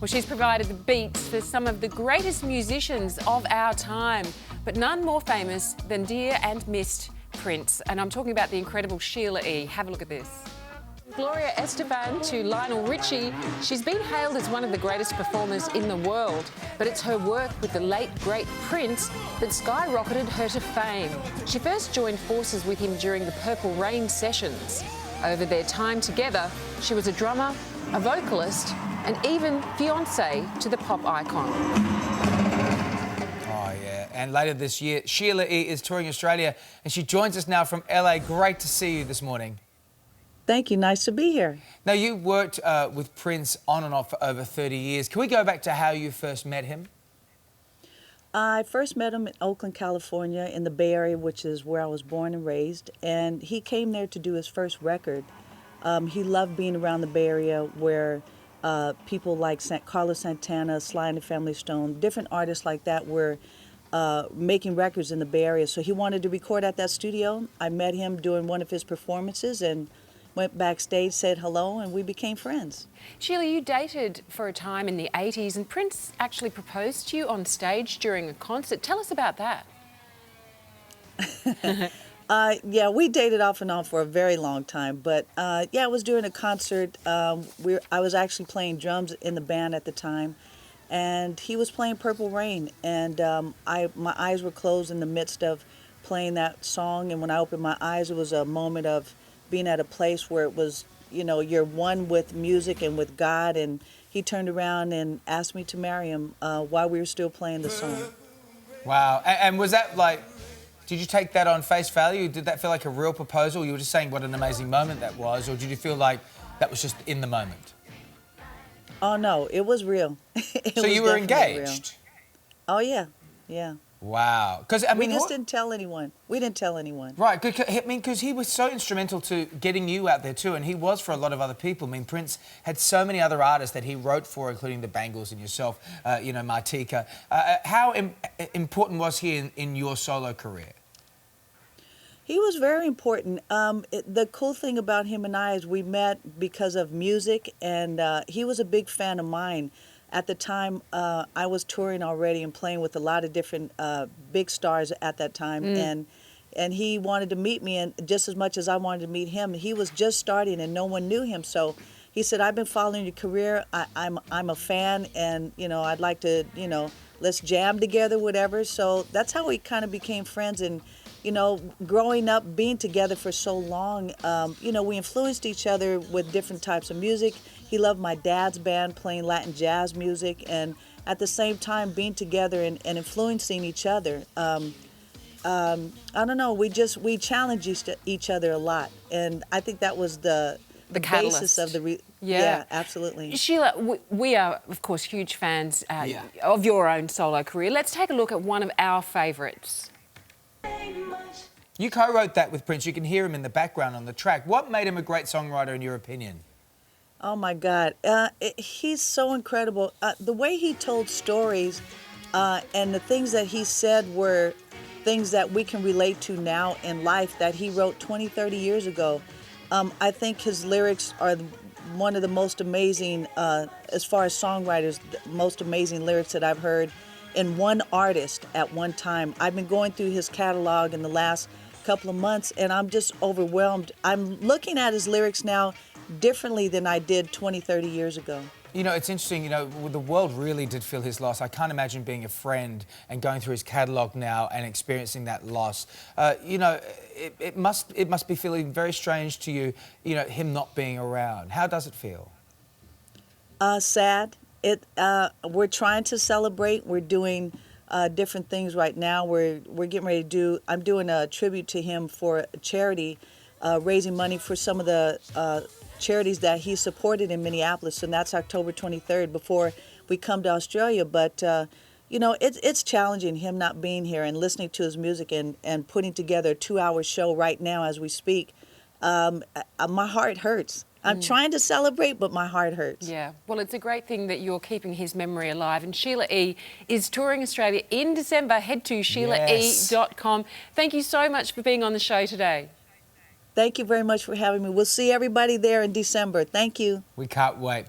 Well, she's provided the beats for some of the greatest musicians of our time, but none more famous than dear and missed Prince. And I'm talking about the incredible Sheila E. Have a look at this. Gloria Estefan to Lionel Richie, she's been hailed as one of the greatest performers in the world, but it's her work with the late, great Prince that skyrocketed her to fame. She first joined forces with him during the Purple Rain sessions. Over their time together, she was a drummer, a vocalist, and even fiancée to the pop icon. Oh, yeah. And later this year, Sheila E is touring Australia, and she joins us now from LA. Great to see you this morning. Thank you. Nice to be here. Now, you worked with Prince on and off for over 30 years. Can we go back to how you first met him? I first met him in Oakland, California, in the Bay Area, which is where I was born and raised. And he came there to do his first record. He loved being around the Bay Area where people like Carlos Santana, Sly and the Family Stone, different artists like that were making records in the Bay Area. So he wanted to record at that studio. I met him during one of his performances and went backstage, said hello, and we became friends. Sheila, you dated for a time in the 80s, and Prince actually proposed to you on stage during a concert. Tell us about that. Yeah, we dated off and on for a very long time, but yeah, it was during a concert. I was actually playing drums in the band at the time, and he was playing Purple Rain, and my eyes were closed in the midst of playing that song, and when I opened my eyes, it was a moment of being at a place where it was, you know, you're one with music and with God, and he turned around and asked me to marry him while we were still playing the song. Wow. And was that like, did you take that on face value? Did that feel like a real proposal? You were just saying what an amazing moment that was, or did you feel like that was just in the moment? Oh, no, it was real. So you were engaged? Real. Oh, yeah, yeah. Wow. Because I mean, we just didn't tell anyone. We didn't tell anyone. Right. I mean, because he was so instrumental to getting you out there too, and he was for a lot of other people. I mean, Prince had so many other artists that he wrote for, including the Bangles and yourself, you know, Martika. How important was he in your solo career? He was very important. The cool thing about him and I is we met because of music, and he was a big fan of mine. At the time, I was touring already and playing with a lot of different big stars at that time, and he wanted to meet me, and just as much as I wanted to meet him. He was just starting, and no one knew him, so he said, "I've been following your career. I'm a fan, and you know, I'd like to, you know, let's jam together, whatever." So that's how we kind of became friends, and you know, growing up, being together for so long, you know, we influenced each other with different types of music. He loved my dad's band, playing Latin jazz music, and at the same time being together and influencing each other. I don't know, we challenged each other a lot, and I think that was the basis of the... Yeah, absolutely. Sheila, we are, of course, huge fans of your own solo career. Let's take a look at one of our favourites. You co-wrote that with Prince. You can hear him in the background on the track. What made him a great songwriter, in your opinion? Oh, my God. He's so incredible. The way he told stories and the things that he said were things that we can relate to now in life that he wrote 20, 30 years ago. I think his lyrics are one of the most amazing, as far as songwriters, the most amazing lyrics that I've heard in one artist at one time. I've been going through his catalog in the last couple of months, and I'm just overwhelmed. I'm looking at his lyrics now differently than I did 20, 30 years ago. You know, it's interesting, you know, the world really did feel his loss. I can't imagine being a friend and going through his catalogue now and experiencing that loss. You know, it must be feeling very strange to you, you know, him not being around. How does it feel? Sad. We're trying to celebrate. We're doing different things right now. We're getting ready to do... I'm doing a tribute to him for a charity, raising money for some of the charities that he supported in Minneapolis, and that's October 23rd before we come to Australia. But you know, it's challenging, him not being here and listening to his music and putting together a 2-hour show right now as we speak. My heart hurts. I'm trying to celebrate, but my heart hurts. Yeah, well, it's a great thing that you're keeping his memory alive. And Sheila E is touring Australia in December. Head to SheilaE.com. Thank you so much for being on the show today. Thank you very much for having me. We'll see everybody there in December. Thank you. We can't wait.